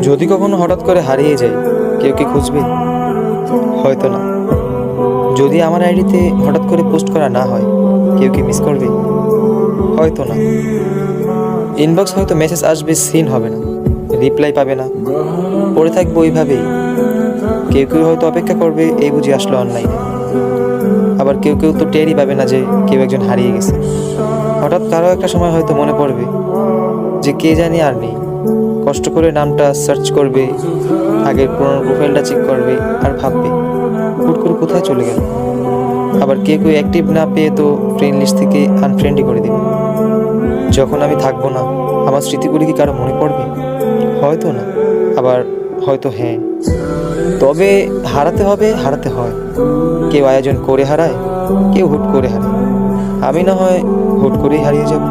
যদি কখনো হঠাৎ করে হারিয়ে যাই, কেউ কি খুঁজবে? হয়তো না। যদি আমার আইডিতে হঠাৎ করে পোস্ট করা না হয়, কেউ কি মিস করবে? হয়তো না। ইনবক্স হয়তো মেসেজ আসবে, সিন হবে না, রিপ্লাই পাবে না, পড়ে থাকবো ওইভাবেই। কেউ কেউ হয়তো অপেক্ষা করবে, এই বুঝি আসলো অনলাইনে। আবার কেউ কেউ তো টেরই পাবে না যে কেউ একজন হারিয়ে গেছে। হঠাৎ কারো একটা সময় হয়তো মনে পড়বে যে কে জানি আর নেই। কষ্ট করে নামটা সার্চ করবে, আগের পুরোনো প্রোফাইলটা চেক করবে আর ভাববে হুট করে কোথায় চলে গেল। আবার কেউ কেউ অ্যাক্টিভ না পেয়ে তো ফ্রেন্ড লিস্ট থেকে আনফ্রেন্ডই করে দেবে। যখন আমি থাকবো না, আমার স্মৃতিগুলি কি কারো মনে পড়বে? হয়তো না, আবার হয়তো হ্যাঁ। তবে হারাতে হবে, হারাতে হয়। কেউ আয়োজন করে হারায়, কেউ হুট করে হারায়। আমি না হয় হুট করেই হারিয়ে যাব।